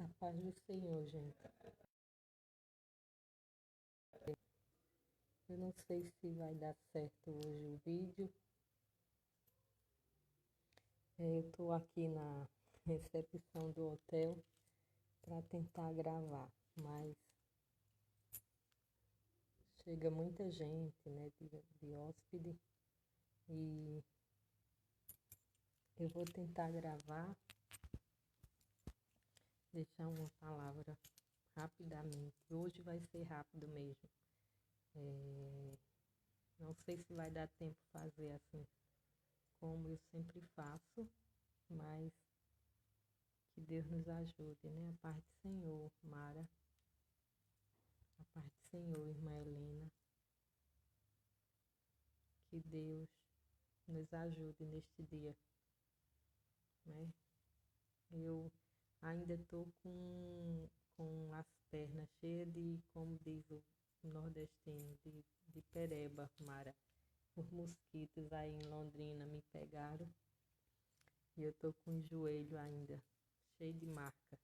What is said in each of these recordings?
A paz do Senhor, gente. Eu não sei se vai dar certo hoje o vídeo. Eu tô aqui na recepção do hotel para tentar gravar, mas chega muita gente, né, de hóspede, e eu vou tentar gravar, deixar uma palavra rapidamente. Hoje vai ser rápido mesmo. Não sei se vai dar tempo fazer assim como eu sempre faço, mas que Deus nos ajude, né? A paz do Senhor, Mara. A paz do Senhor, irmã Helena. Que Deus nos ajude neste dia, né? Eu ainda estou com as pernas cheias de, como diz o nordestino, de pereba, Mara. Os mosquitos aí em Londrina me pegaram e eu estou com o joelho ainda cheio de marca.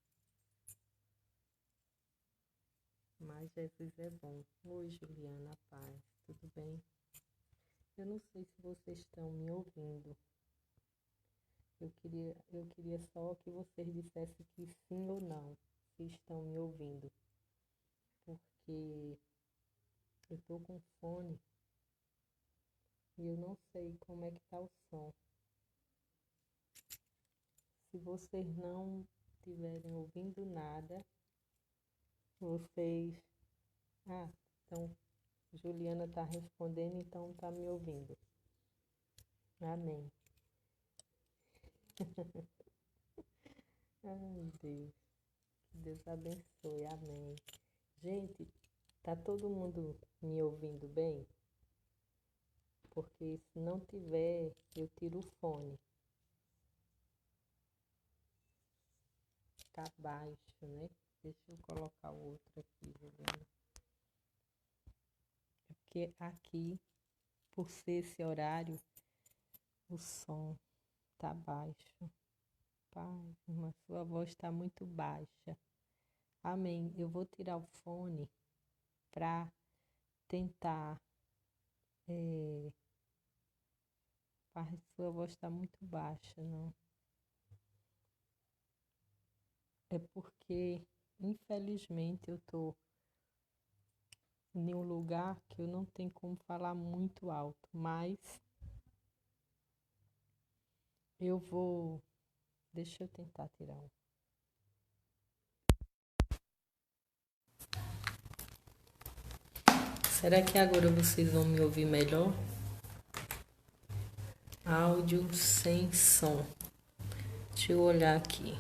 Mas Jesus é bom. Oi, Juliana, a paz, tudo bem? Eu não sei se vocês estão me ouvindo. Eu queria só que vocês dissessem que sim ou não, se estão me ouvindo. Porque eu estou com fone e eu não sei como é que tá o som. Se vocês não estiverem ouvindo nada, vocês... Ah, então Juliana está respondendo, então está me ouvindo. Amém. Ai, Deus. Que Deus abençoe. Amém. Gente, tá todo mundo me ouvindo bem? Porque se não tiver, eu tiro o fone. Tá baixo, né? Deixa eu colocar o outro aqui, Juliana. É porque aqui, por ser esse horário, o som tá baixo. Pai, irmã, sua voz está muito baixa. Amém. Eu vou tirar o fone para tentar. Pai, sua voz está muito baixa, não. É porque, infelizmente, eu tô em um lugar que eu não tenho como falar muito alto, mas eu vou. Deixa eu tentar tirar um. Será que agora vocês vão me ouvir melhor? Áudio sem som. Deixa eu olhar aqui.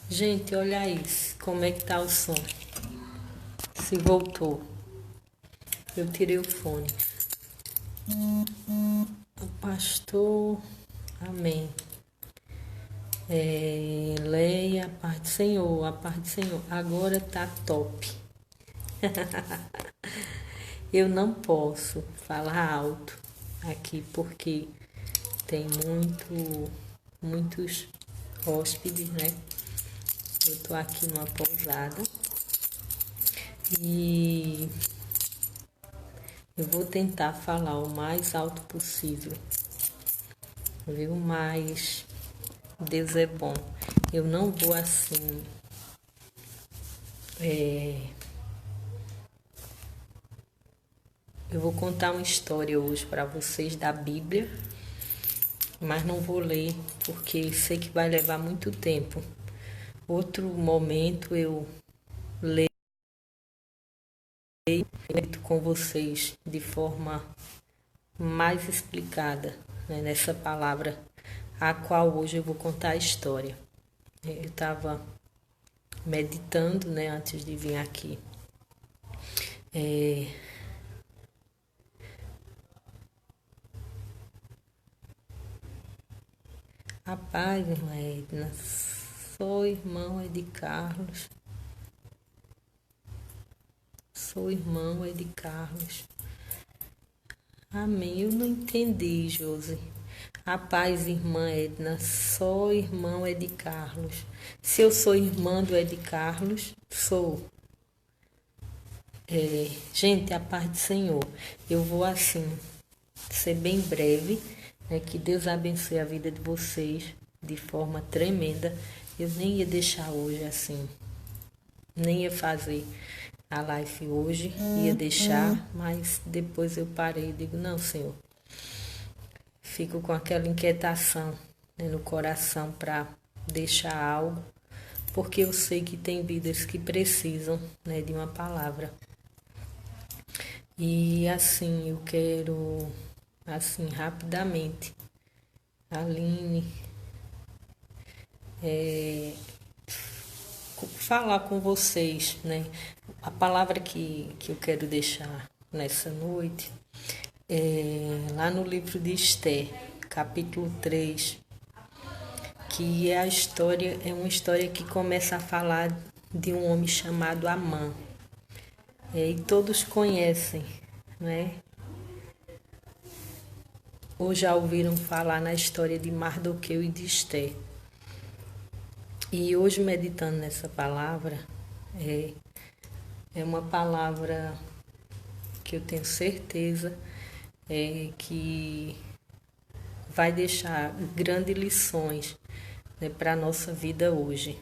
Gente, olha isso. Como é que tá o som? Se voltou. Eu tirei o fone. O pastor. Amém. Leia a paz do Senhor. A paz do Senhor. Agora tá top. Eu não posso falar alto aqui porque tem muitos hóspedes, né? Eu tô aqui numa pousada e eu vou tentar falar o mais alto possível, viu? Mas Deus é bom. Eu não vou assim. Eu vou contar uma história hoje para vocês da Bíblia, mas não vou ler porque sei que vai levar muito tempo. Outro momento eu leio com vocês de forma mais explicada, né, nessa palavra a qual hoje eu vou contar a história. Eu estava meditando, né, antes de vir aqui. A paz, irmã Edna. Sou irmão é de Carlos. Sou irmão é de Carlos. Amém. Eu não entendi, Josi. A paz, irmã Edna. Sou irmão é de Carlos. Se eu sou irmã do Ed Carlos, sou. Gente, a paz do Senhor. Eu vou assim, ser bem breve, né? Que Deus abençoe a vida de vocês de forma tremenda. Eu nem ia deixar hoje assim, nem ia fazer a live hoje, ia deixar, mas depois eu parei e digo, não, Senhor, fico com aquela inquietação, né, no coração para deixar algo, porque eu sei que tem vidas que precisam, né, de uma palavra. E assim, eu quero, assim, rapidamente, Aline, falar com vocês, né? A palavra que eu quero deixar nessa noite é lá no livro de Esther, capítulo 3, que é uma história que começa a falar de um homem chamado Amã. E todos conhecem, né? Ou já ouviram falar na história de Mardoqueu e de Esther. E hoje, meditando nessa palavra, é uma palavra que eu tenho certeza que vai deixar grandes lições, né, para a nossa vida hoje.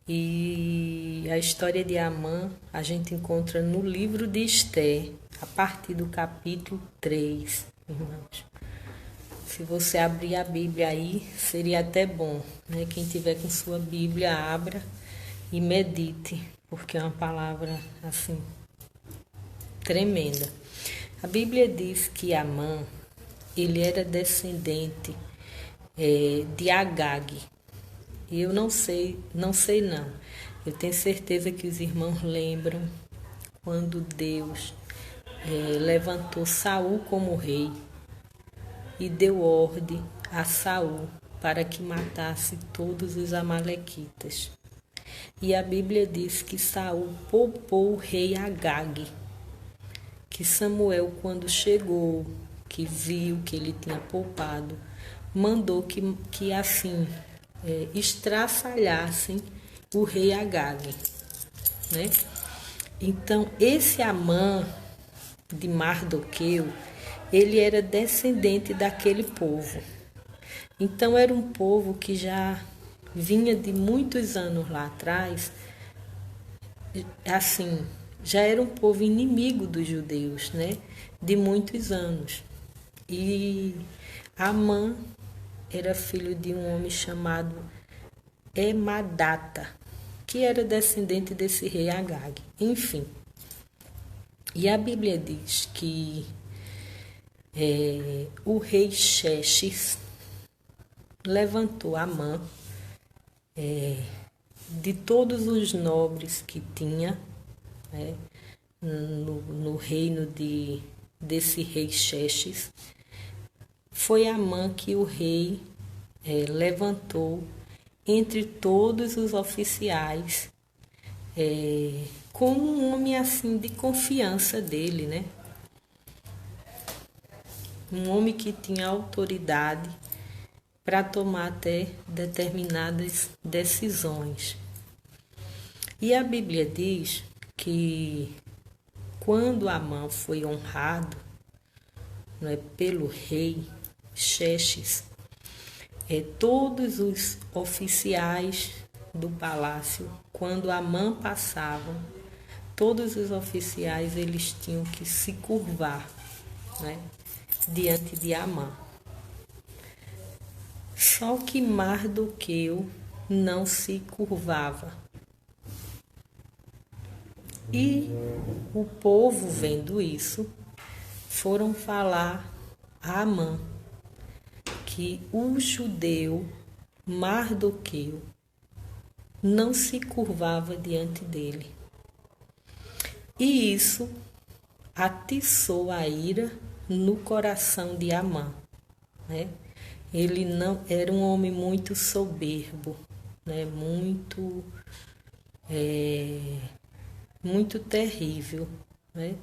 E a história de Amã a gente encontra no livro de Esther, a partir do capítulo 3, irmãos. Se você abrir a Bíblia aí, seria até bom, né? Quem tiver com sua Bíblia, abra e medite, porque é uma palavra, assim, tremenda. A Bíblia diz que Amã, ele era descendente de Agag. E eu não sei não. Eu tenho certeza que os irmãos lembram quando Deus levantou Saul como rei e deu ordem a Saul para que matasse todos os amalequitas. E a Bíblia diz que Saul poupou o rei Agag, que Samuel, quando chegou, que viu que ele tinha poupado, mandou que assim estraçalhassem o rei Agag, né? Então, esse Amã de Mardoqueu, ele era descendente daquele povo. Então, era um povo que já vinha de muitos anos lá atrás, assim, já era um povo inimigo dos judeus, né? De muitos anos. E Amã era filho de um homem chamado Emadata, que era descendente desse rei Agag. Enfim, e a Bíblia diz que o rei Xerxes levantou Amã de todos os nobres que tinha, né, no reino desse rei Xerxes. Foi Amã que o rei levantou entre todos os oficiais, como um homem assim de confiança dele, né? Um homem que tinha autoridade para tomar até determinadas decisões. E a Bíblia diz que quando Amã foi honrado, não é, pelo rei Xerxes, todos os oficiais do palácio, quando Amã passava, todos os oficiais eles tinham que se curvar, né, diante de Amã. Só que Mardoqueu não se curvava. E o povo, vendo isso, foram falar a Amã que o judeu Mardoqueu não se curvava diante dele. E isso atiçou a ira no coração de Amã, né? Ele não era um homem muito soberbo, né? Muito terrível, né?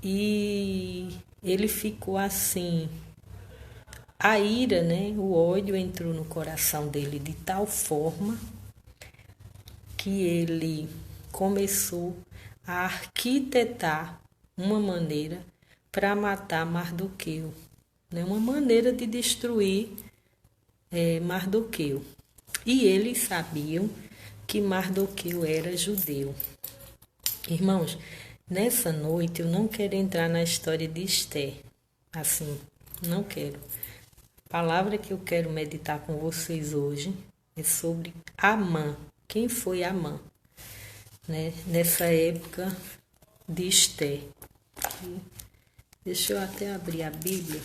E ele ficou assim, a ira, né? O ódio entrou no coração dele de tal forma que ele começou a arquitetar uma maneira para matar Mardoqueu, né? Uma maneira de destruir Mardoqueu. E eles sabiam que Mardoqueu era judeu. Irmãos, nessa noite eu não quero entrar na história de Esther. Assim, não quero. A palavra que eu quero meditar com vocês hoje é sobre Amã. Quem foi Amã? Né? Nessa época de Esther. Deixa eu até abrir a Bíblia,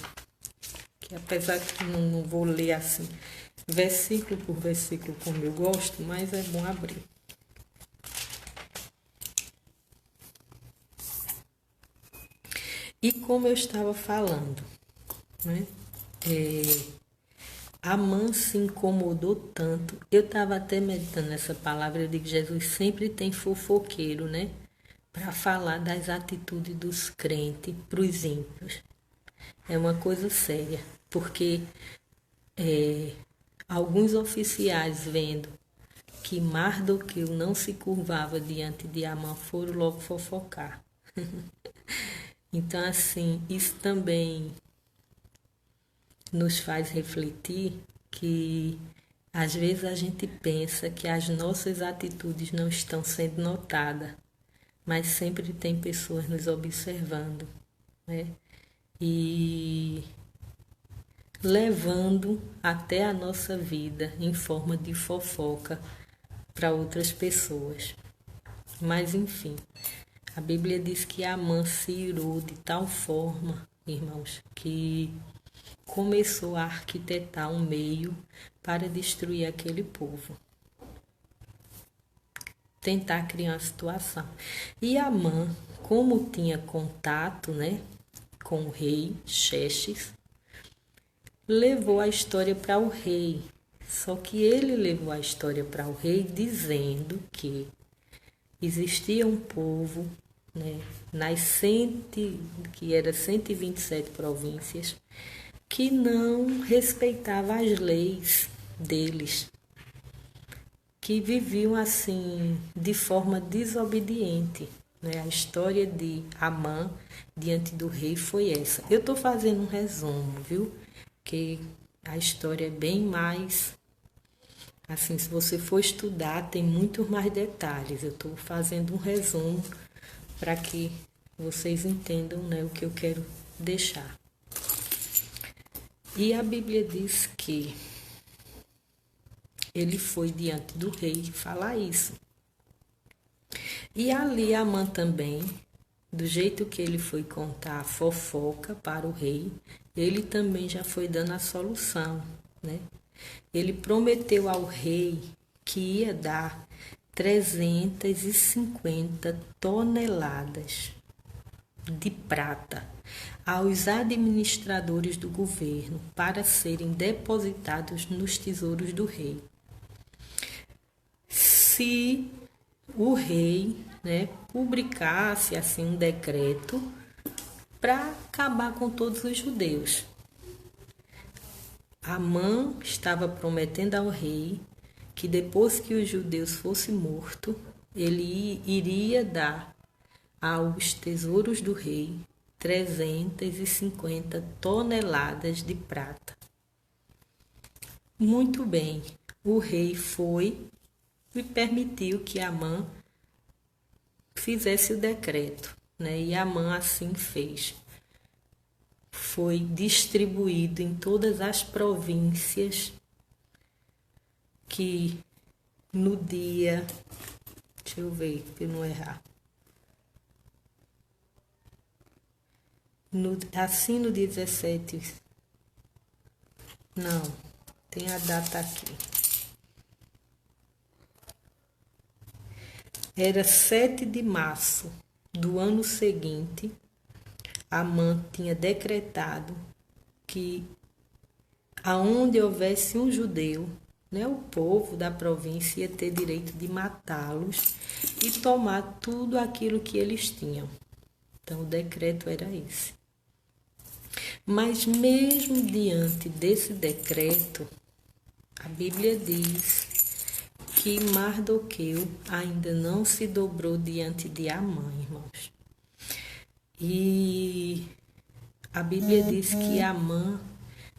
que apesar que não vou ler assim, versículo por versículo como eu gosto, mas é bom abrir. E como eu estava falando, né? Amã se incomodou tanto. Eu estava até meditando nessa palavra, eu digo que Jesus sempre tem fofoqueiro, né? Para falar das atitudes dos crentes para os ímpios. É uma coisa séria, porque alguns oficiais vendo que Mardoqueu não se curvava diante de Amã foram logo fofocar. Então, assim, isso também nos faz refletir que às vezes a gente pensa que as nossas atitudes não estão sendo notadas, mas sempre tem pessoas nos observando, né? E levando até a nossa vida em forma de fofoca para outras pessoas. Mas enfim, a Bíblia diz que Amã se irou de tal forma, irmãos, que começou a arquitetar um meio para destruir aquele povo. Tentar criar uma situação. E Amã, como tinha contato, né, com o rei Xerxes, levou a história para o rei. Só que ele levou a história para o rei dizendo que existia um povo, né, que era 127 províncias, que não respeitava as leis deles, que viviam assim de forma desobediente, né? A história de Amã diante do rei foi essa. Eu estou fazendo um resumo, viu? Que a história é bem mais assim, se você for estudar, tem muito mais detalhes. Eu estou fazendo um resumo para que vocês entendam, né, o que eu quero deixar. E a Bíblia diz que ele foi diante do rei falar isso. E ali Amã também, do jeito que ele foi contar a fofoca para o rei, ele também já foi dando a solução, né? Ele prometeu ao rei que ia dar 350 toneladas de prata aos administradores do governo para serem depositados nos tesouros do rei. Se o rei, né, publicasse assim um decreto para acabar com todos os judeus. Amã estava prometendo ao rei que depois que os judeus fossem mortos, ele iria dar aos tesouros do rei 350 toneladas de prata. Muito bem, o rei foi e permitiu que Amã fizesse o decreto, né? E Amã assim fez. Foi distribuído em todas as províncias que no dia, deixa eu ver para eu não errar, assim no dia 17, não, tem a data aqui, era 7 de março do ano seguinte, Amã tinha decretado que aonde houvesse um judeu, né? O povo da província ia ter direito de matá-los e tomar tudo aquilo que eles tinham. Então, o decreto era esse. Mas mesmo diante desse decreto, a Bíblia diz que Mardoqueu ainda não se dobrou diante de Amã, irmãos. E a Bíblia diz que Amã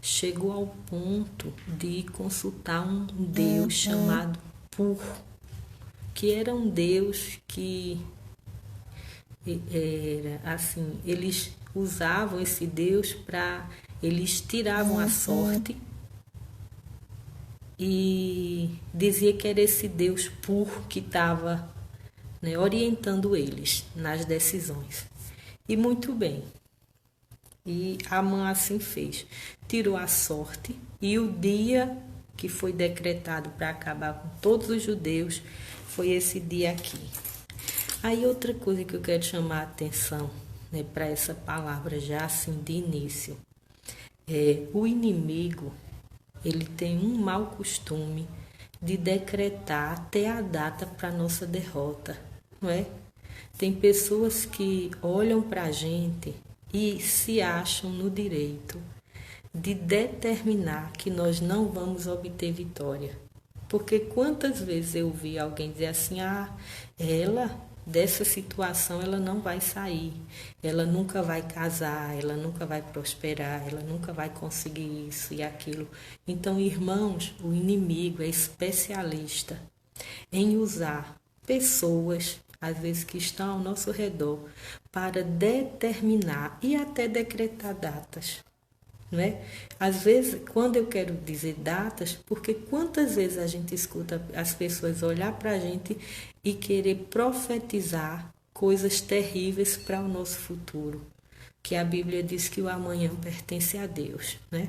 chegou ao ponto de consultar um Deus chamado Pur, que era um Deus que era assim, eles usavam esse Deus para, eles tiravam a sorte e dizia que era esse Deus Pur que estava, né, orientando eles nas decisões. E muito bem. E Amã assim fez. Tirou a sorte e o dia que foi decretado para acabar com todos os judeus foi esse dia aqui. Aí outra coisa que eu quero chamar a atenção, né, para essa palavra já assim de início, o inimigo, ele tem um mau costume de decretar até a data para nossa derrota, não é? Tem pessoas que olham para a gente e se acham no direito de determinar que nós não vamos obter vitória. Porque quantas vezes eu vi alguém dizer assim, ela, dessa situação, ela não vai sair, ela nunca vai casar, ela nunca vai prosperar, ela nunca vai conseguir isso e aquilo. Então, irmãos, o inimigo é especialista em usar pessoas, às vezes que estão ao nosso redor, para determinar e até decretar datas. Não é? Às vezes, quando eu quero dizer datas, porque quantas vezes a gente escuta as pessoas olhar para a gente e querer profetizar coisas terríveis para o nosso futuro, que a Bíblia diz que o amanhã pertence a Deus, né?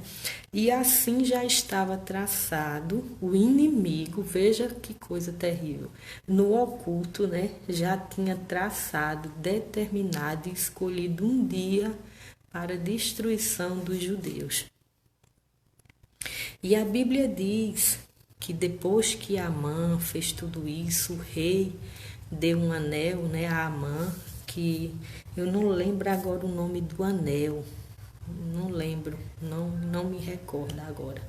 E assim já estava traçado o inimigo, veja que coisa terrível, no oculto, né? Já tinha traçado, determinado e escolhido um dia para a destruição dos judeus. E a Bíblia diz que depois que Amã fez tudo isso, o rei deu um anel, né, a Amã, que eu não lembro agora o nome do anel, não lembro, não me recordo agora.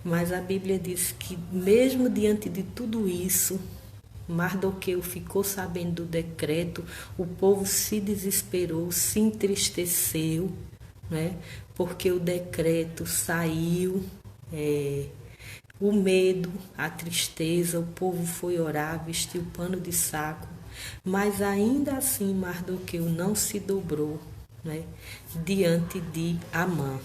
Mas a Bíblia diz que mesmo diante de tudo isso, Mardoqueu ficou sabendo do decreto, o povo se desesperou, se entristeceu, né? Porque o decreto saiu, o medo, a tristeza, o povo foi orar, vestiu pano de saco, mas ainda assim Mardoqueu não se dobrou, né, diante de Amã,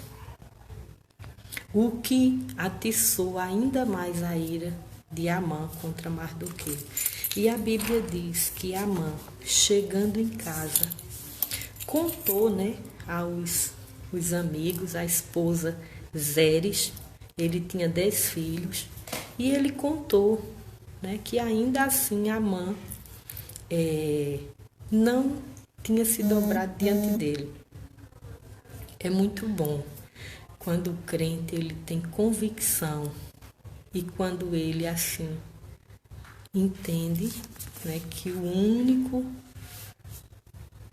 o que atiçou ainda mais a ira de Amã contra Mardoqueu. E a Bíblia diz que Amã, chegando em casa, contou, né, aos os amigos, a esposa Zeres, ele tinha 10 filhos, e ele contou, né, que ainda assim Amã não tinha se dobrado diante dele. É muito bom quando o crente ele tem convicção e quando ele assim entende, né, que o único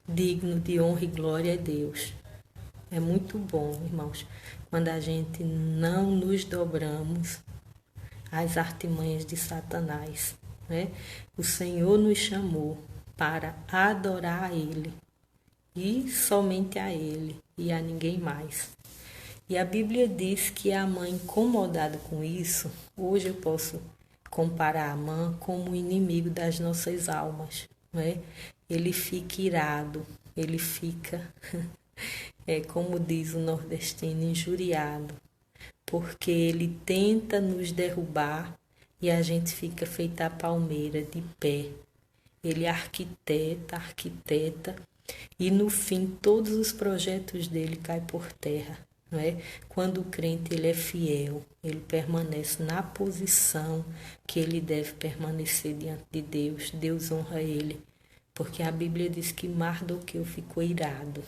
digno de honra e glória é Deus. É muito bom, irmãos, quando a gente não nos dobramos às artimanhas de Satanás, né? O Senhor nos chamou para adorar a Ele e somente a Ele e a ninguém mais. E a Bíblia diz que Amã, incomodado com isso, hoje eu posso comparar Amã como o inimigo das nossas almas, não é? Ele fica irado, ele fica, como diz o nordestino, injuriado, porque ele tenta nos derrubar e a gente fica feita a palmeira de pé. Ele arquiteta, e no fim todos os projetos dele caem por terra. Não é? Quando o crente ele é fiel, ele permanece na posição que ele deve permanecer diante de Deus. Deus honra ele, porque a Bíblia diz que Mardoqueu ficou irado.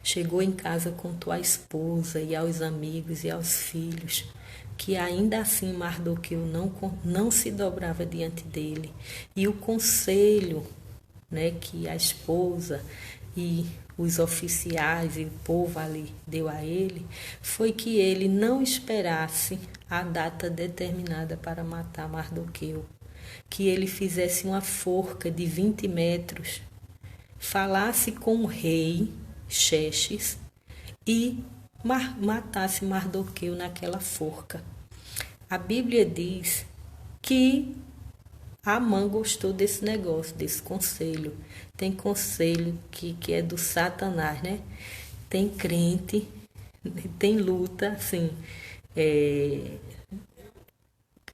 Chegou em casa, contou à esposa e aos amigos e aos filhos que ainda assim Mardoqueu não se dobrava diante dele. E o conselho, né, que a esposa e os oficiais e o povo ali deu a ele foi que ele não esperasse a data determinada para matar Mardoqueu, que ele fizesse uma forca de 20 metros, falasse com o rei Xerxes e matasse Mardoqueu naquela forca. A Bíblia diz que Amã gostou desse negócio, desse conselho. Tem conselho que é do Satanás, né? Tem crente, tem luta, assim.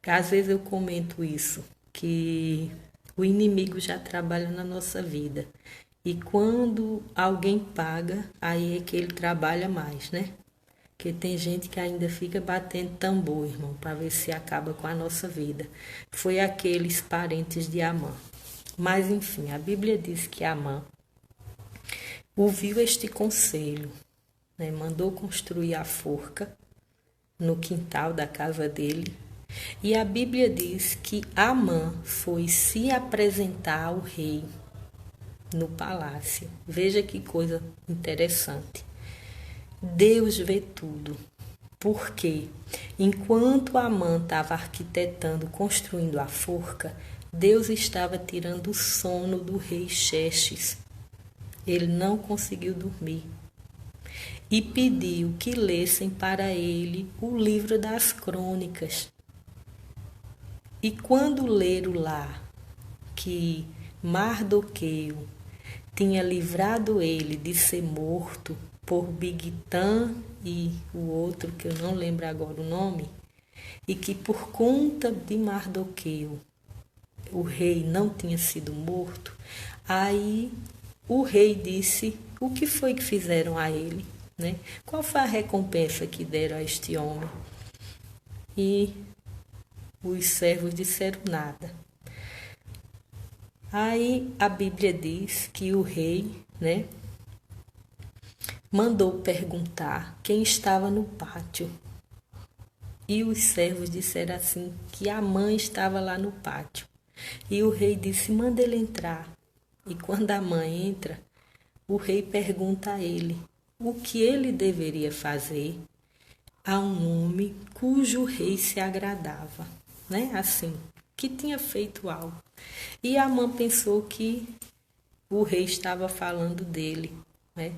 Às vezes eu comento isso, que o inimigo já trabalha na nossa vida. E quando alguém paga, aí é que ele trabalha mais, né? Porque tem gente que ainda fica batendo tambor, irmão, para ver se acaba com a nossa vida. Foi aqueles parentes de Amã. Mas, enfim, a Bíblia diz que Amã ouviu este conselho, né? Mandou construir a forca no quintal da casa dele. E a Bíblia diz que Amã foi se apresentar ao rei no palácio. Veja que coisa interessante. Deus vê tudo. Porque enquanto Amã estava arquitetando, construindo a forca, Deus estava tirando o sono do rei Xerxes. Ele não conseguiu dormir. E pediu que lessem para ele o livro das crônicas. E quando leram lá que Mardoqueu tinha livrado ele de ser morto por Bigtã e o outro, que eu não lembro agora o nome, e que por conta de Mardoqueu o rei não tinha sido morto, aí o rei disse o que foi que fizeram a ele, né? Qual foi a recompensa que deram a este homem? E os servos disseram nada. Aí a Bíblia diz que o rei, né, mandou perguntar quem estava no pátio. E os servos disseram assim que a mãe estava lá no pátio. E o rei disse: manda ele entrar. E quando a mãe entra, o rei pergunta a ele o que ele deveria fazer a um homem cujo rei se agradava, né? Assim, que tinha feito algo. E a mãe pensou que o rei estava falando dele, né?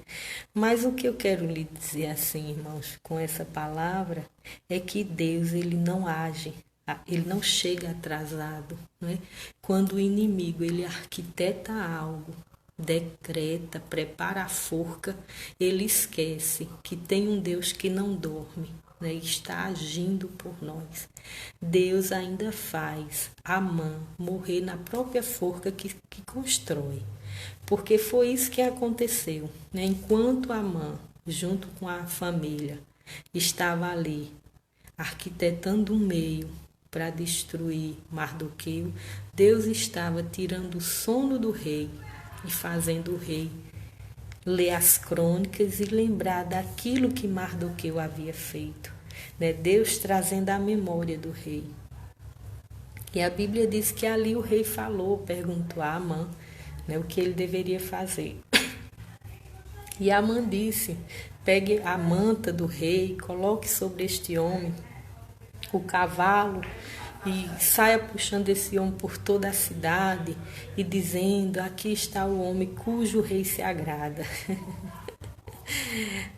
Mas o que eu quero lhe dizer assim, irmãos, com essa palavra, é que Deus, ele não age, ele não chega atrasado, né? Quando o inimigo, ele arquiteta algo, decreta, prepara a forca, ele esquece que tem um Deus que não dorme, né? Está agindo por nós. Deus ainda faz Amã morrer na própria forca que constrói. Porque foi isso que aconteceu, né? Enquanto Amã, junto com a família, estava ali arquitetando um meio para destruir Mardoqueu, Deus estava tirando o sono do rei e fazendo o rei ler as crônicas e lembrar daquilo que Mardoqueu havia feito, né? Deus trazendo a memória do rei. E a Bíblia diz que ali o rei falou, perguntou a Amã, né, o que ele deveria fazer. E Amã disse: pegue a manta do rei, coloque sobre este homem o cavalo e saia puxando esse homem por toda a cidade e dizendo: aqui está o homem cujo rei se agrada.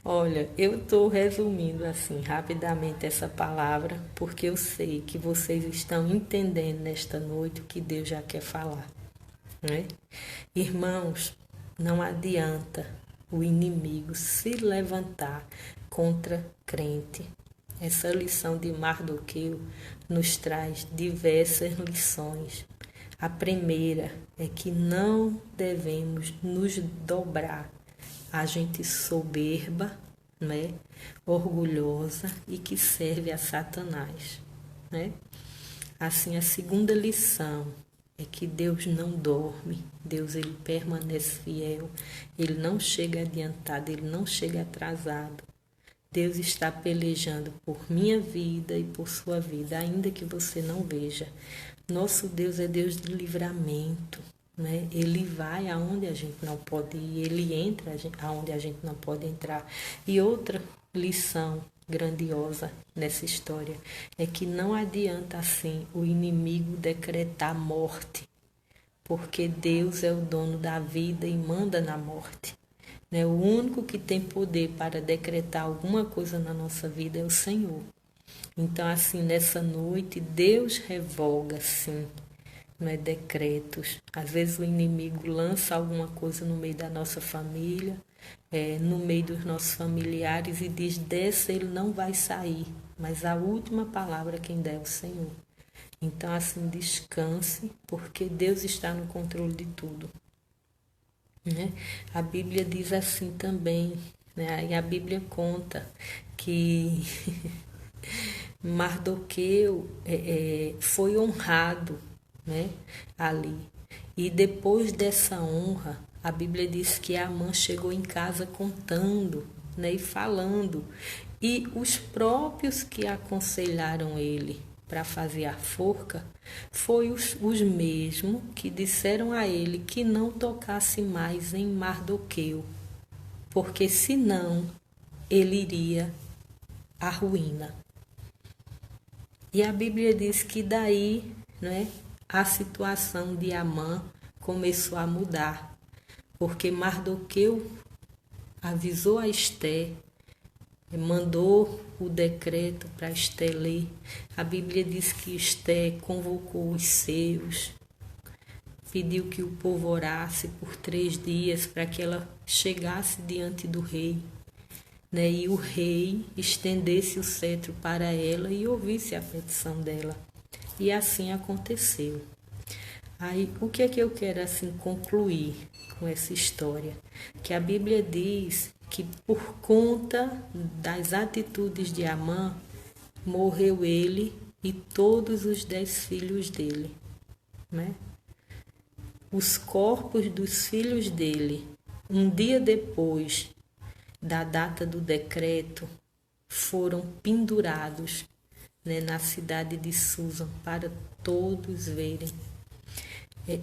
Olha, eu estou resumindo assim rapidamente essa palavra porque eu sei que vocês estão entendendo nesta noite o que Deus já quer falar, né? Irmãos, não adianta o inimigo se levantar contra crente. Essa lição de Mardoqueu nos traz diversas lições. A primeira é que não devemos nos dobrar a gente soberba, né, orgulhosa e que serve a Satanás, né? Assim, a segunda lição é que Deus não dorme, Deus ele permanece fiel, ele não chega adiantado, ele não chega atrasado. Deus está pelejando por minha vida e por sua vida, ainda que você não veja. Nosso Deus é Deus de livramento, né? Ele vai aonde a gente não pode ir, ele entra aonde a gente não pode entrar. E outra lição grandiosa nessa história é que não adianta assim o inimigo decretar morte, porque Deus é o dono da vida e manda na morte. Né? O único que tem poder para decretar alguma coisa na nossa vida é o Senhor. Então, assim, nessa noite, Deus revoga, sim, não é, decretos. Às vezes o inimigo lança alguma coisa no meio da nossa família, no meio dos nossos familiares e diz, dessa ele não vai sair. Mas a última palavra quem dá é o Senhor. Então, assim, descanse, porque Deus está no controle de tudo. Né? A Bíblia diz assim também, né? E a Bíblia conta que Mardoqueu foi honrado, né? Ali. E depois dessa honra, a Bíblia diz que Amã chegou em casa contando, né? E falando. E os próprios que aconselharam ele para fazer a forca foi os mesmos que disseram a ele que não tocasse mais em Mardoqueu, porque senão ele iria à ruína. E a Bíblia diz que daí, né, a situação de Amã começou a mudar, porque Mardoqueu avisou a Esté, mandou o decreto para Esté ler. A Bíblia diz que Esté convocou os seus, pediu que o povo orasse por 3 dias para que ela chegasse diante do rei, né? E o rei estendesse o cetro para ela e ouvisse a petição dela. E assim aconteceu. Aí, o que é que eu quero assim concluir com essa história? Que a Bíblia diz que por conta das atitudes de Amã, morreu ele e todos os 10 filhos dele, né? Os corpos dos filhos dele, um dia depois da data do decreto, foram pendurados, né, na cidade de Susa para todos verem.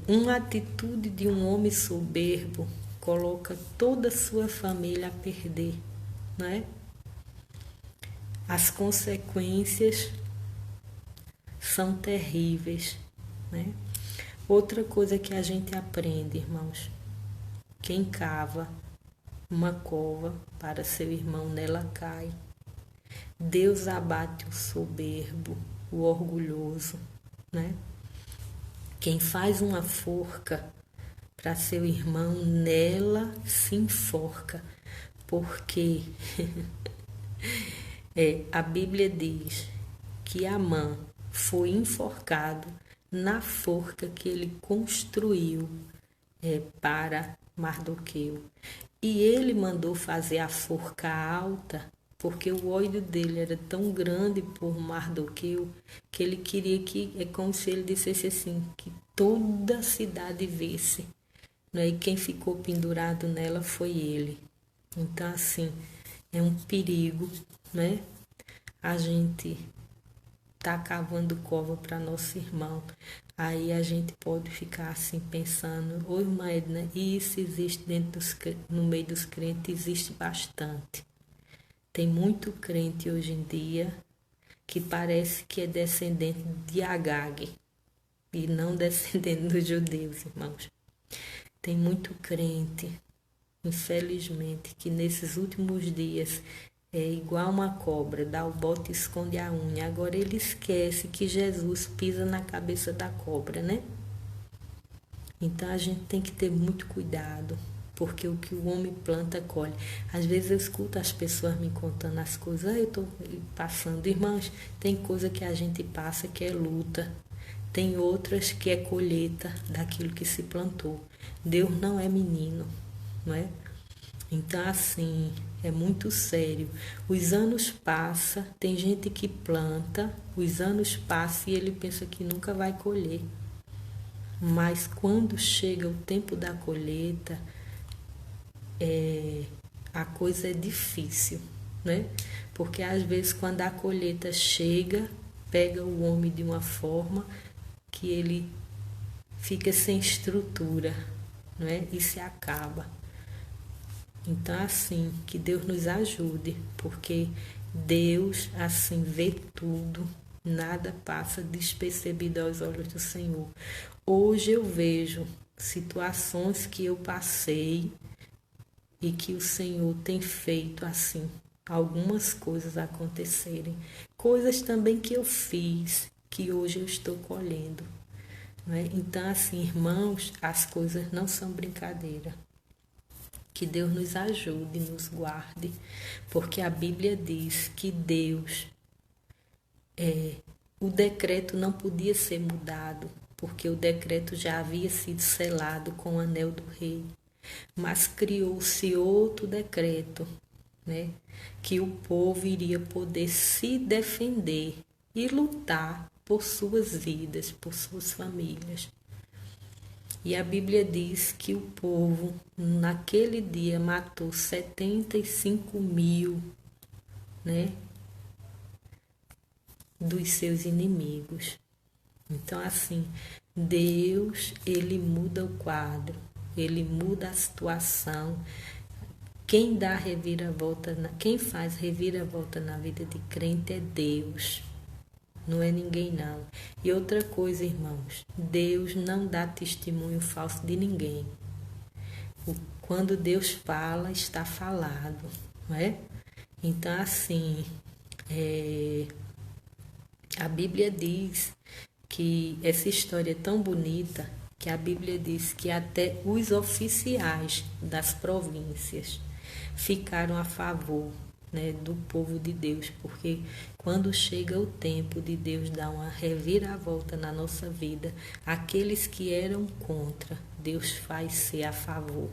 Uma atitude de um homem soberbo coloca toda a sua família a perder, né? As consequências são terríveis, né? Outra coisa que a gente aprende, irmãos, quem cava uma cova para seu irmão nela cai. Deus abate o soberbo, o orgulhoso, né? Quem faz uma forca para seu irmão, nela se enforca, porque a Bíblia diz que Amã foi enforcado na forca que ele construiu para Mardoqueu. E ele mandou fazer a forca alta, porque o ódio dele era tão grande por Mardoqueu, que ele queria que, é como se ele dissesse assim, que toda a cidade visse, né? E quem ficou pendurado nela foi ele. Então, assim, é um perigo, né? A gente tá cavando cova para nosso irmão. Aí a gente pode ficar assim pensando, ô irmã Edna, isso existe no meio dos crentes, existe bastante. Tem muito crente hoje em dia que parece que é descendente de Agag e não descendente dos judeus, irmãos. Tem muito crente, infelizmente, que nesses últimos dias é igual uma cobra, dá o bote e esconde a unha. Agora ele esquece que Jesus pisa na cabeça da cobra, né? Então a gente tem que ter muito cuidado, porque o que o homem planta, colhe. Às vezes eu escuto as pessoas me contando as coisas, eu estou passando. Irmãos, tem coisa que a gente passa que é luta, tem outras que é colheita daquilo que se plantou. Deus não é menino, não é? Então, assim, é muito sério. Os anos passam, tem gente que planta, os anos passam e ele pensa que nunca vai colher. mas quando chega o tempo da colheita, a coisa é difícil, né? Porque às vezes quando a colheita chega, pega o homem de uma forma que ele fica sem estrutura, não é? E se acaba. Então, assim, que Deus nos ajude, porque Deus, assim, vê tudo, nada passa despercebido aos olhos do Senhor. Hoje eu vejo situações que eu passei e que o Senhor tem feito, assim, algumas coisas acontecerem. Coisas também que eu fiz, que hoje eu estou colhendo. Né? Então, assim, irmãos, as coisas não são brincadeira. Que Deus nos ajude, nos guarde, porque a Bíblia diz que Deus, o decreto não podia ser mudado, porque o decreto já havia sido selado com o anel do rei. Mas criou-se outro decreto, né? Que o povo iria poder se defender e lutar por suas vidas, por suas famílias. E a Bíblia diz que o povo, naquele dia, matou 75.000, né, dos seus inimigos. Então, assim, Deus, ele muda o quadro, ele muda a situação. Quem dá reviravolta, quem faz reviravolta na vida de crente é Deus. Não é ninguém, não. E outra coisa, irmãos, Deus não dá testemunho falso de ninguém. Quando Deus fala, está falado, não é? Então, assim, a Bíblia diz que essa história é tão bonita que a Bíblia diz que até os oficiais das províncias ficaram a favor, né, do povo de Deus, porque quando chega o tempo de Deus dar uma reviravolta na nossa vida, aqueles que eram contra, Deus faz ser a favor.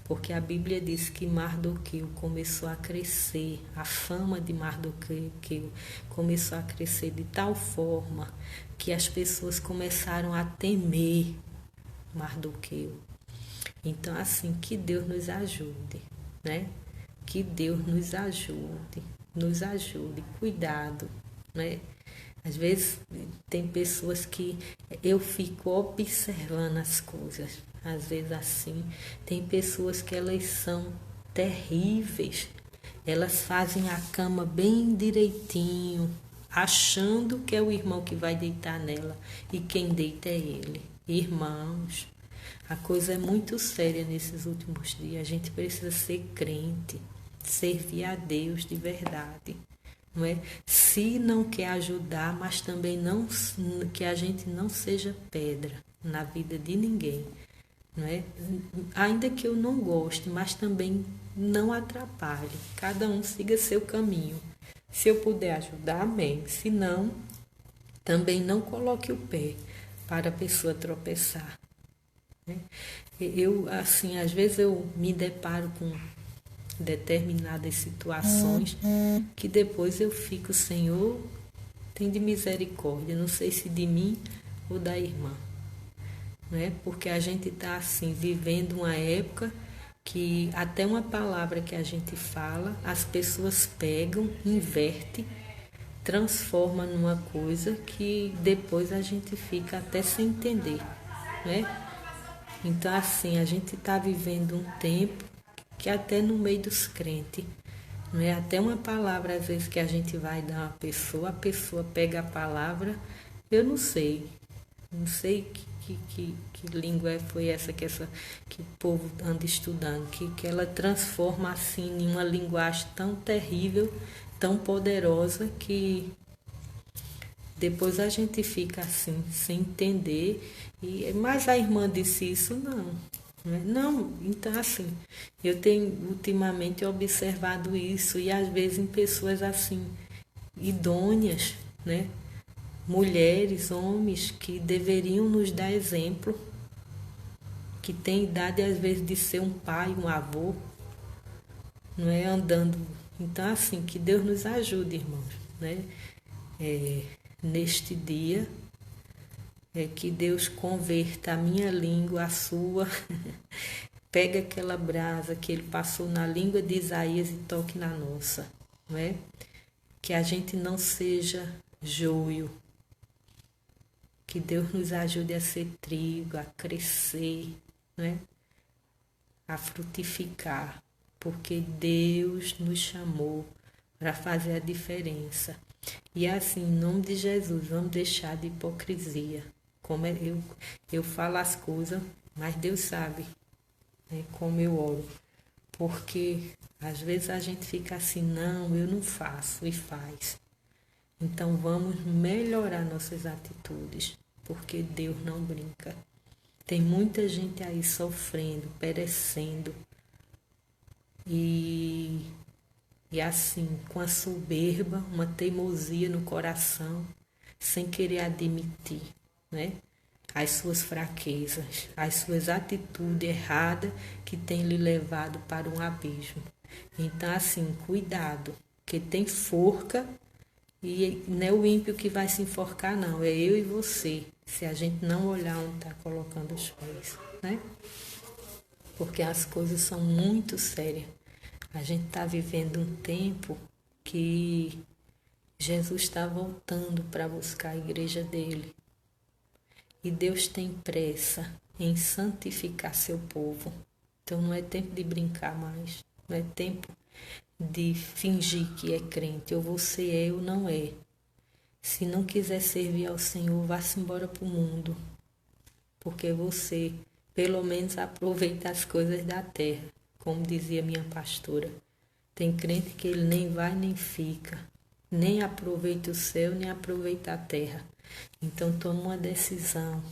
Porque a Bíblia diz que Mardoqueu começou a crescer, a fama de Mardoqueu começou a crescer de tal forma que as pessoas começaram a temer Mardoqueu. Então, assim, que Deus nos ajude, né? Que Deus nos ajude, cuidado, né? Às vezes tem pessoas que eu fico observando as coisas, às vezes assim, tem pessoas que elas são terríveis, elas fazem a cama bem direitinho, achando que é o irmão que vai deitar nela e quem deita é ele. Irmãos, a coisa é muito séria nesses últimos dias, a gente precisa ser crente, servir a Deus de verdade. Não é? Se não quer ajudar, mas também não que a gente não seja pedra na vida de ninguém, não é? Ainda que eu não goste, mas também não atrapalhe. Cada um siga seu caminho. Se eu puder ajudar, amém. Se não, também não coloque o pé para a pessoa tropeçar. Né? Eu, assim, às vezes eu me deparo com determinadas situações que depois eu fico, Senhor, tem de misericórdia, não sei se de mim ou da irmã, né? Porque a gente está assim vivendo uma época que até uma palavra que a gente fala, as pessoas pegam, invertem, transforma numa coisa que depois a gente fica até sem entender, né? Então, assim, a gente está vivendo um tempo que até no meio dos crentes, não é? Até uma palavra, às vezes, que a gente vai dar a pessoa pega a palavra, eu não sei que língua foi essa que o povo anda estudando, que ela transforma assim em uma linguagem tão terrível, tão poderosa, que depois a gente fica assim, sem entender. Mas a irmã disse isso, não. Não, então assim, eu tenho ultimamente observado isso e às vezes em pessoas assim, idôneas, né? Mulheres, homens que deveriam nos dar exemplo, que têm idade às vezes de ser um pai, um avô, não é? Andando. Então assim, que Deus nos ajude, irmãos, né? Neste dia, que Deus converta a minha língua, a sua. Pega aquela brasa que ele passou na língua de Isaías e toque na nossa, não é? Que a gente não seja joio. Que Deus nos ajude a ser trigo, a crescer, não é? A frutificar, porque Deus nos chamou para fazer a diferença. E assim, em nome de Jesus, vamos deixar de hipocrisia. Como eu falo as coisas, mas Deus sabe, né, como eu oro. Porque às vezes a gente fica assim, não, eu não faço, e faz. Então vamos melhorar nossas atitudes, porque Deus não brinca. Tem muita gente aí sofrendo, perecendo. E assim, com a soberba, uma teimosia no coração, sem querer admitir, né? As suas fraquezas, as suas atitudes erradas que têm lhe levado para um abismo. Então, assim, cuidado, que tem forca e não é o ímpio que vai se enforcar, não, é eu e você, se a gente não olhar onde está colocando os pés, né? Porque as coisas são muito sérias. A gente está vivendo um tempo que Jesus está voltando para buscar a igreja dele. E Deus tem pressa em santificar seu povo. Então não é tempo de brincar mais. Não é tempo de fingir que é crente. Ou você é ou não é. Se não quiser servir ao Senhor, vá-se embora para o mundo. Porque você, pelo menos, aproveita as coisas da terra. Como dizia minha pastora. Tem crente que ele nem vai nem fica. Nem aproveita o céu, nem aproveita a terra. Então toma uma decisão,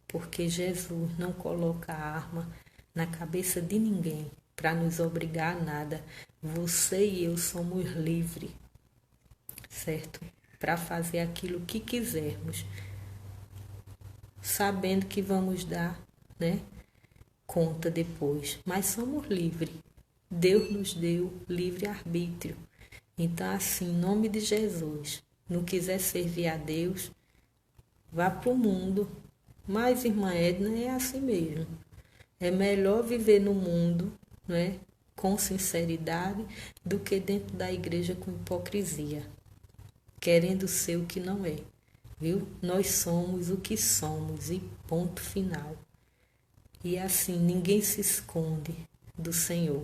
porque Jesus não coloca a arma na cabeça de ninguém para nos obrigar a nada. Você e eu somos livres, certo? Para fazer aquilo que quisermos, sabendo que vamos dar, né, conta depois, mas somos livres. Deus nos deu livre-arbítrio. Então, assim, em nome de Jesus, não quiser servir a Deus, vá para o mundo. Mas, irmã Edna, é assim mesmo. É melhor viver no mundo, né, com sinceridade, do que dentro da igreja com hipocrisia, querendo ser o que não é. Viu? Nós somos o que somos e ponto final. E assim, ninguém se esconde do Senhor.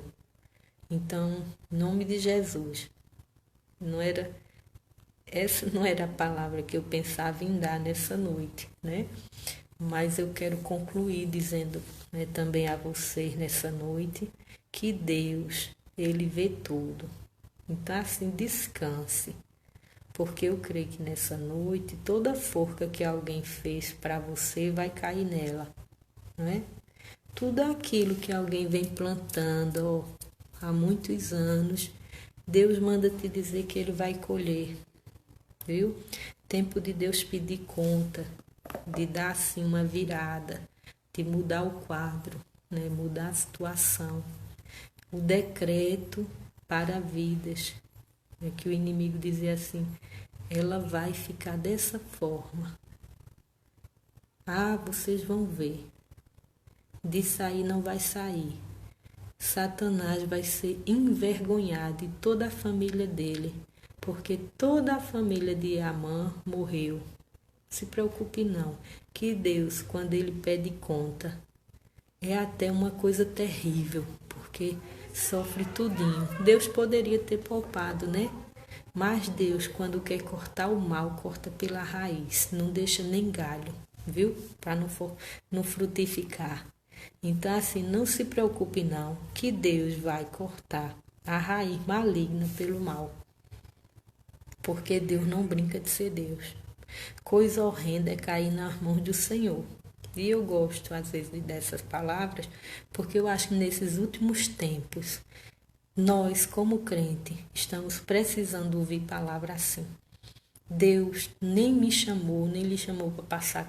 Então, em nome de Jesus, essa não era a palavra que eu pensava em dar nessa noite, né? Mas eu quero concluir dizendo, né, também a vocês nessa noite que Deus, Ele vê tudo. Então, assim, descanse, porque eu creio que nessa noite toda forca que alguém fez para você vai cair nela, não é? Tudo aquilo que alguém vem plantando há muitos anos, Deus manda te dizer que Ele vai colher, viu? Tempo de Deus pedir conta, de dar assim uma virada, de mudar o quadro, né? Mudar a situação. O decreto para vidas, né? Que o inimigo dizia assim, ela vai ficar dessa forma. Ah, vocês vão ver. De sair não vai sair. Satanás vai ser envergonhado e toda a família dele, porque toda a família de Amã morreu. Se preocupe não, que Deus, quando ele pede conta, é até uma coisa terrível, porque sofre tudinho. Deus poderia ter poupado, né? Mas Deus, quando quer cortar o mal, corta pela raiz, não deixa nem galho, viu? Para não frutificar. Então, assim, não se preocupe não, que Deus vai cortar a raiz maligna pelo mal. Porque Deus não brinca de ser Deus. Coisa horrenda é cair nas mãos do Senhor. E eu gosto, às vezes, dessas palavras, porque eu acho que nesses últimos tempos, nós, como crente, estamos precisando ouvir palavra assim. Deus nem me chamou, nem lhe chamou para passar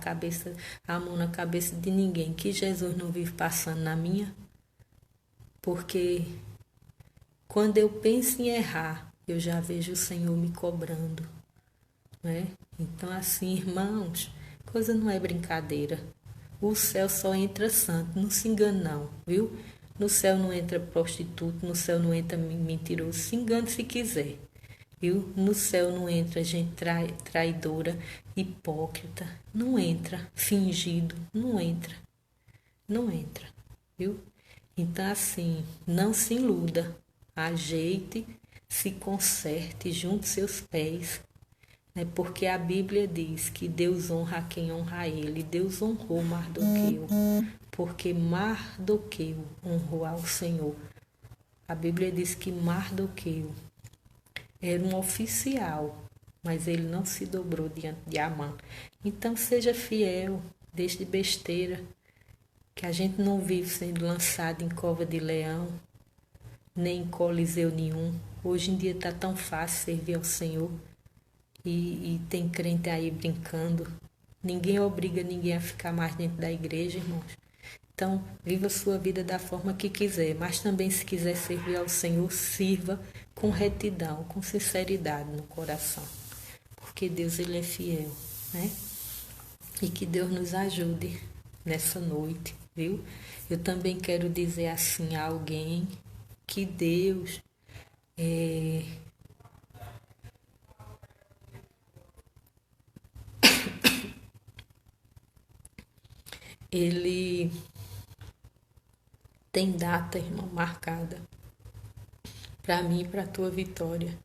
a mão na cabeça de ninguém, que Jesus não vive passando na minha. Porque quando eu penso em errar, eu já vejo o Senhor me cobrando, né? Então, assim, irmãos, Coisa não é brincadeira. O céu só entra santo, não se engane não, viu? No céu não entra prostituto, no céu não entra mentiroso, se engane se quiser, viu? No céu não entra gente traidora, hipócrita, não entra, fingido, não entra, não entra, viu? Então assim, não se iluda, ajeite, se conserte, junte seus pés, né? Porque a Bíblia diz que Deus honra quem honra ele. Deus honrou Mardoqueu, porque Mardoqueu honrou ao Senhor. A Bíblia diz que Mardoqueu era um oficial, mas ele não se dobrou diante de Amã. Então seja fiel, deixe de besteira, que a gente não vive sendo lançado em cova de leão, nem em coliseu nenhum. Hoje em dia está tão fácil servir ao Senhor. E tem crente aí brincando. Ninguém obriga ninguém a ficar mais dentro da igreja, irmãos. Então, viva a sua vida da forma que quiser, mas também se quiser servir ao Senhor, sirva com retidão, com sinceridade no coração. Porque Deus, Ele é fiel, né? E que Deus nos ajude nessa noite, viu? Eu também quero dizer assim a alguém que Deus Ele tem data, irmão, marcada para mim e para a tua vitória.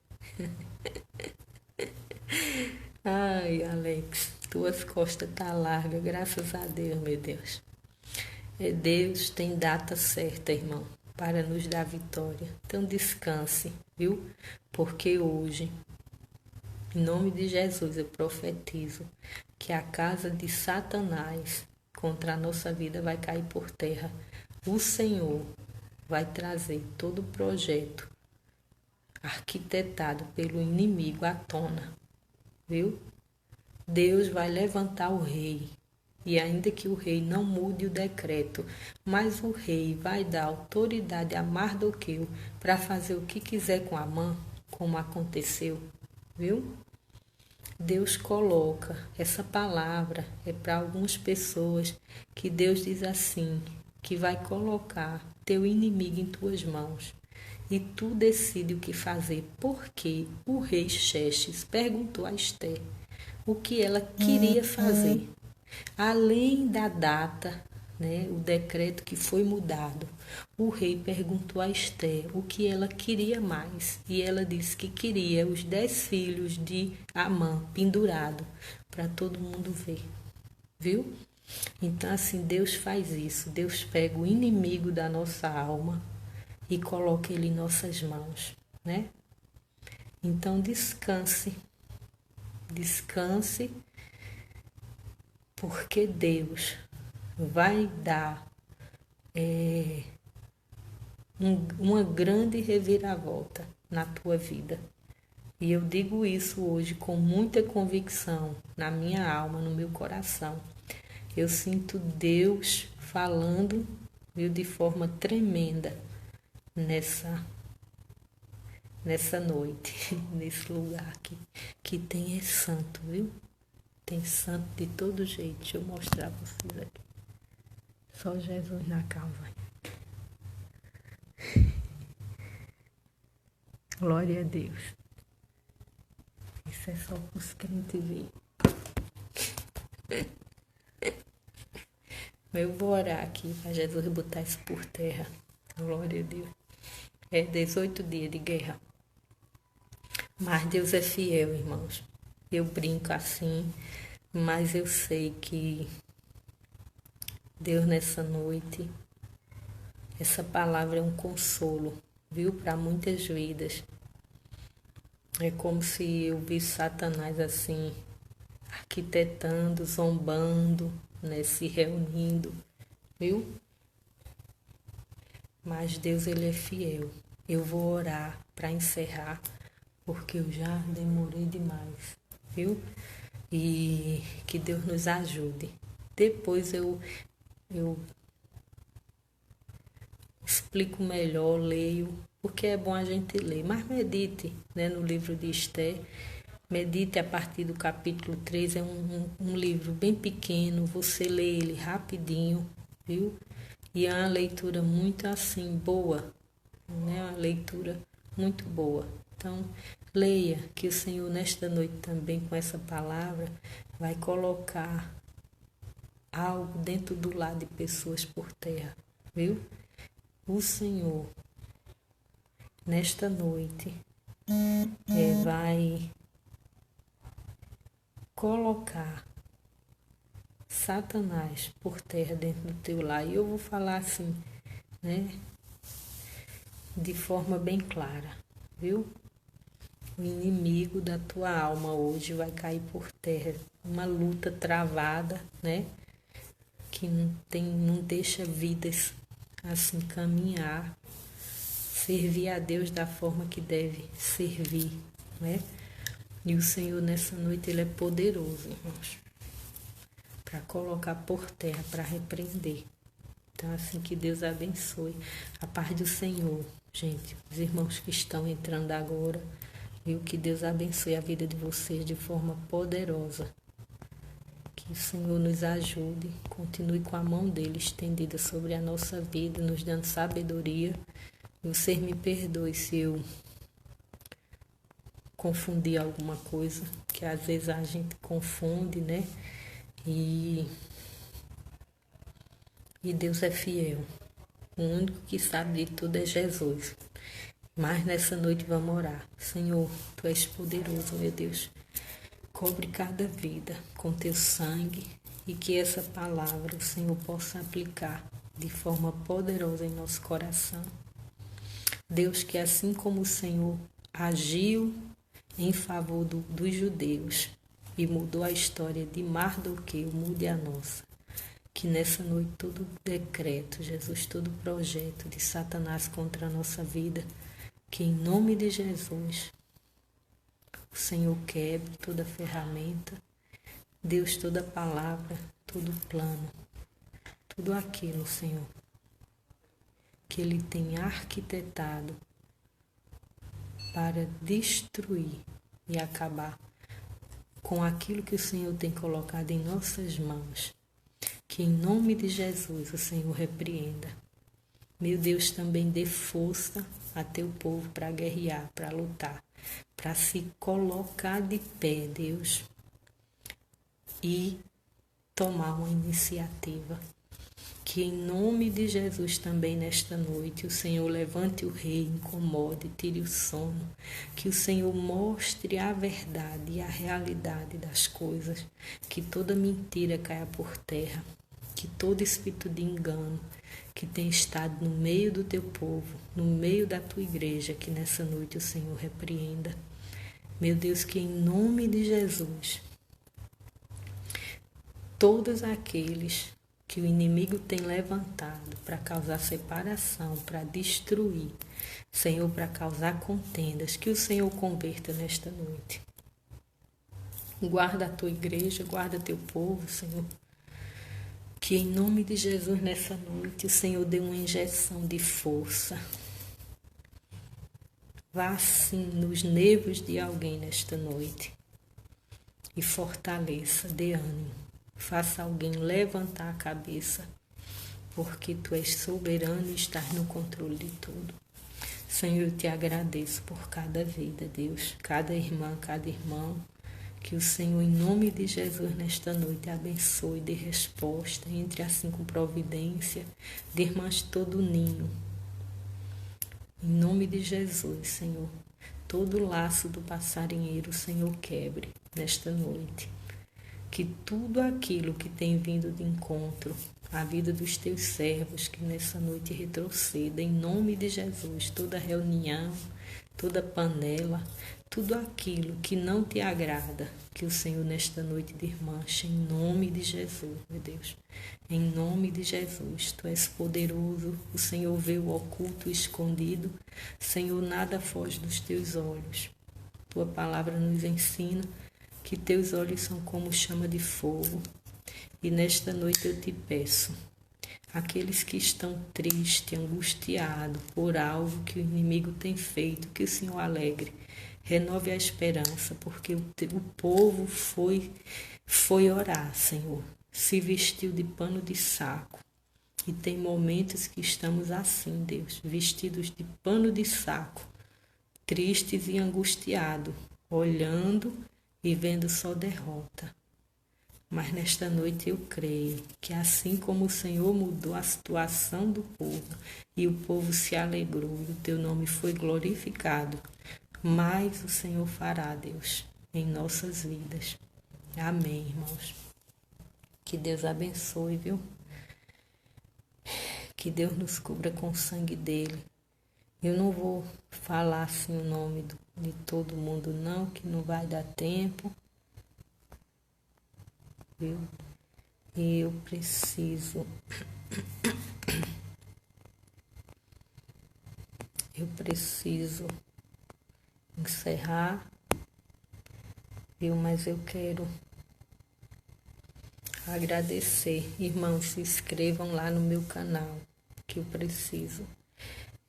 Ai, Alex, tuas costas tá larga, graças a Deus, meu Deus. Deus tem data certa, irmão, para nos dar vitória. Então descanse, viu? Porque hoje, em nome de Jesus, eu profetizo que a casa de Satanás contra a nossa vida vai cair por terra. O Senhor vai trazer todo o projeto arquitetado pelo inimigo à tona, viu? Deus vai levantar o rei, e ainda que o rei não mude o decreto, mas o rei vai dar autoridade a Mardoqueu para fazer o que quiser com Amã, como aconteceu, viu? Deus coloca, essa palavra é para algumas pessoas que Deus diz assim, que vai colocar teu inimigo em tuas mãos e tu decide o que fazer, porque o rei Xerxes perguntou a Esther o que ela queria fazer, além da data, né, o decreto que foi mudado. O rei perguntou a Esther o que ela queria mais, e ela disse que queria os 10 filhos de Amã pendurados para todo mundo ver, viu? Então assim, Deus faz isso, Deus pega o inimigo da nossa alma e coloca ele em nossas mãos, né? Então descanse, descanse, porque Deus vai dar uma grande reviravolta na tua vida. E eu digo isso hoje com muita convicção na minha alma, no meu coração. Eu sinto Deus falando, viu, de forma tremenda nessa noite, nesse lugar aqui, que tem é santo, viu? Tem santo de todo jeito. Deixa eu mostrar a vocês aqui. Só Jesus na causa. Glória a Deus. Isso é só para os crentes ver. Eu vou orar aqui para Jesus botar isso por terra. Glória a Deus. É 18 dias de guerra. Mas Deus é fiel, irmãos. Eu brinco assim, mas eu sei que Deus nessa noite, essa palavra é um consolo, viu? Para muitas vidas. É como se eu visse Satanás assim, arquitetando, zombando, né? Se reunindo, viu? Mas Deus, Ele é fiel. Eu vou orar para encerrar, porque eu já demorei demais, viu? E que Deus nos ajude. Depois eu explico melhor, leio, porque é bom a gente ler. Mas medite, né, no livro de Esther, Medite a partir do capítulo 3, é um livro bem pequeno, você lê ele rapidinho, viu? E é uma leitura muito assim, boa, né? Uma leitura muito boa. Então, leia, que o Senhor nesta noite também, com essa palavra, vai colocar algo dentro do lar de pessoas por terra, viu? O Senhor, nesta noite, vai colocar Satanás por terra dentro do teu lar. E eu vou falar assim, né? De forma bem clara, viu? O inimigo da tua alma hoje vai cair por terra. Uma luta travada, né? Que não deixa vidas assim caminhar, servir a Deus da forma que deve servir, né? E o Senhor nessa noite, Ele é poderoso, irmãos, para colocar por terra, para repreender. Então, assim, que Deus abençoe. A paz do Senhor, gente, os irmãos que estão entrando agora, viu? Que Deus abençoe a vida de vocês de forma poderosa. Que o Senhor nos ajude, continue com a mão dele estendida sobre a nossa vida, nos dando sabedoria. E você me perdoe se eu confundir alguma coisa, que às vezes a gente confunde, né? E Deus é fiel. O único que sabe de tudo é Jesus. Mas nessa noite vamos orar. Senhor, Tu és poderoso, meu Deus. Cobre cada vida com Teu sangue e que essa palavra o Senhor possa aplicar de forma poderosa em nosso coração. Deus, que assim como o Senhor agiu em favor dos judeus e mudou a história de Mardoqueu, mude a nossa. Que nessa noite todo decreto, Jesus, todo projeto de Satanás contra a nossa vida, que em nome de Jesus o Senhor quebre toda ferramenta, Deus, toda palavra, todo plano, tudo aquilo, Senhor, que Ele tem arquitetado para destruir e acabar com aquilo que o Senhor tem colocado em nossas mãos. Que em nome de Jesus o Senhor repreenda. Meu Deus, também dê força a Teu povo para guerrear, para lutar, para se colocar de pé, Deus, e tomar uma iniciativa. Que em nome de Jesus também nesta noite o Senhor levante o rei, incomode, tire o sono. Que o Senhor mostre a verdade e a realidade das coisas. Que toda mentira caia por terra. Que todo espírito de engano que tem estado no meio do Teu povo, no meio da Tua igreja, que nessa noite o Senhor repreenda. Meu Deus, que em nome de Jesus, todos aqueles que o inimigo tem levantado para causar separação, para destruir, Senhor, para causar contendas, que o Senhor converta nesta noite. Guarda a Tua igreja, guarda Teu povo, Senhor. Que em nome de Jesus nessa noite o Senhor dê uma injeção de força. Vá assim nos nervos de alguém nesta noite e fortaleça, dê ânimo. Faça alguém levantar a cabeça, porque Tu és soberano e estás no controle de tudo. Senhor, eu Te agradeço por cada vida, Deus, cada irmã, cada irmão. Que o Senhor, em nome de Jesus, nesta noite, abençoe, dê resposta, entre assim com providência, desmanche todo o ninho. Em nome de Jesus, Senhor, todo o laço do passarinheiro, o Senhor, quebre nesta noite. Que tudo aquilo que tem vindo de encontro à vida dos Teus servos, que nessa noite retroceda, em nome de Jesus, toda reunião, toda panela, tudo aquilo que não Te agrada, que o Senhor nesta noite desmanche, em nome de Jesus, meu Deus. Em nome de Jesus, Tu és poderoso, o Senhor vê o oculto e escondido, Senhor, nada foge dos Teus olhos. Tua palavra nos ensina que Teus olhos são como chama de fogo. E nesta noite eu Te peço, aqueles que estão tristes, angustiados por algo que o inimigo tem feito, que o Senhor alegre. renove a esperança, porque o povo foi orar, Senhor, se vestiu de pano de saco. E tem momentos que estamos assim, Deus, vestidos de pano de saco, tristes e angustiados, olhando e vendo só derrota. Mas nesta noite eu creio que assim como o Senhor mudou a situação do povo e o povo se alegrou e o teu nome foi glorificado, mais o Senhor fará, Deus, em nossas vidas. Amém, irmãos. Que Deus abençoe, viu? Que Deus nos cubra com o sangue dele. Eu não vou falar assim o nome de todo mundo não, que não vai dar tempo. Viu? E eu preciso encerrar, viu? Mas eu quero agradecer. Irmãos, se inscrevam lá no meu canal, que eu preciso.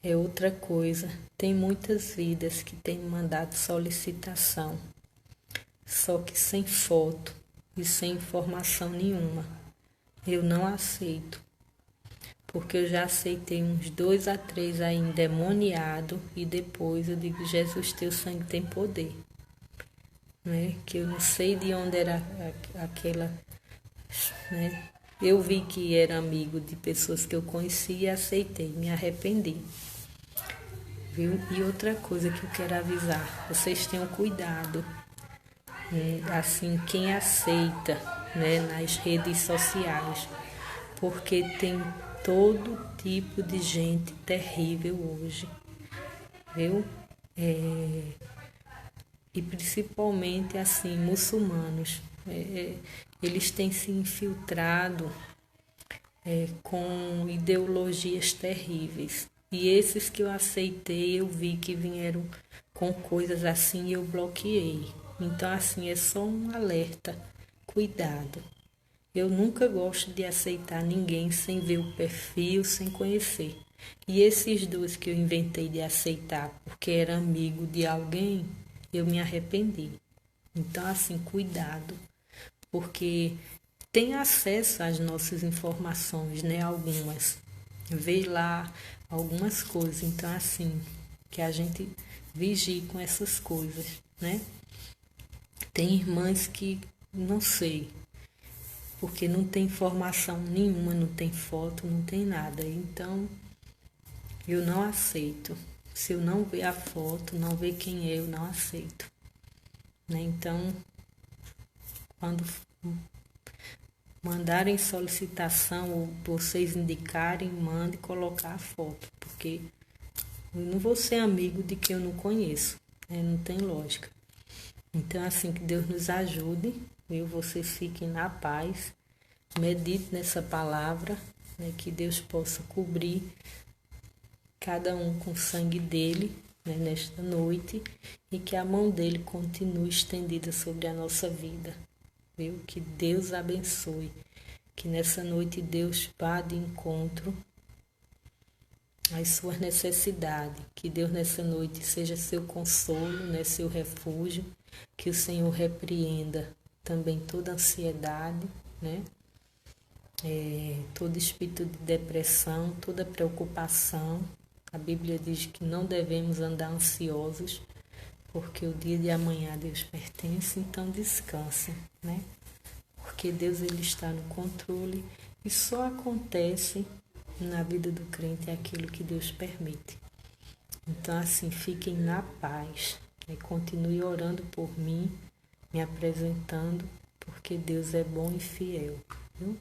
É outra coisa, tem muitas vidas que têm mandado solicitação, só que sem foto e sem informação nenhuma. Eu não aceito, porque eu já aceitei uns 2 a 3 aí endemoniado e depois eu digo, Jesus, teu sangue tem poder. Né? Que eu não sei de onde era aquela, né? Eu vi que era amigo de pessoas que eu conhecia e aceitei, me arrependi. Viu? E outra coisa que eu quero avisar, vocês tenham cuidado, né? Assim, quem aceita, né, nas redes sociais, porque tem todo tipo de gente terrível hoje, viu? E principalmente assim, muçulmanos, eles têm se infiltrado com ideologias terríveis. E esses que eu aceitei, eu vi que vieram com coisas assim e eu bloqueei. Então, assim, é só um alerta. Cuidado. Eu nunca gosto de aceitar ninguém sem ver o perfil, sem conhecer. E esses 2 que eu inventei de aceitar porque era amigo de alguém, eu me arrependi. Então, assim, cuidado. Porque tem acesso às nossas informações, né? Algumas. Vê lá algumas coisas. Então, assim, que a gente vigie com essas coisas, né? Tem irmãs que, não sei, porque não tem informação nenhuma, não tem foto, não tem nada. Então, eu não aceito. Se eu não ver a foto, não ver quem é, eu não aceito. Né? Então, quando mandarem solicitação ou vocês indicarem, mande colocar a foto, porque eu não vou ser amigo de quem eu não conheço, né? Não tem lógica. Então, assim, que Deus nos ajude, viu? Vocês fiquem na paz, medite nessa palavra, né? Que Deus possa cobrir cada um com o sangue dele, né? Nesta noite, e que a mão dele continue estendida sobre a nossa vida. Viu? Que Deus abençoe, que nessa noite Deus vá de encontro às suas necessidades, que Deus nessa noite seja seu consolo, né, seu refúgio, que o Senhor repreenda também toda ansiedade, né, todo espírito de depressão, toda preocupação. A Bíblia diz que não devemos andar ansiosos, porque o dia de amanhã a Deus pertence, então descanse, né? Porque Deus ele está no controle e só acontece na vida do crente aquilo que Deus permite. Então, assim, fiquem na paz, né? Continue orando por mim, me apresentando, porque Deus é bom e fiel, viu?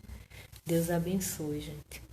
Deus abençoe, gente.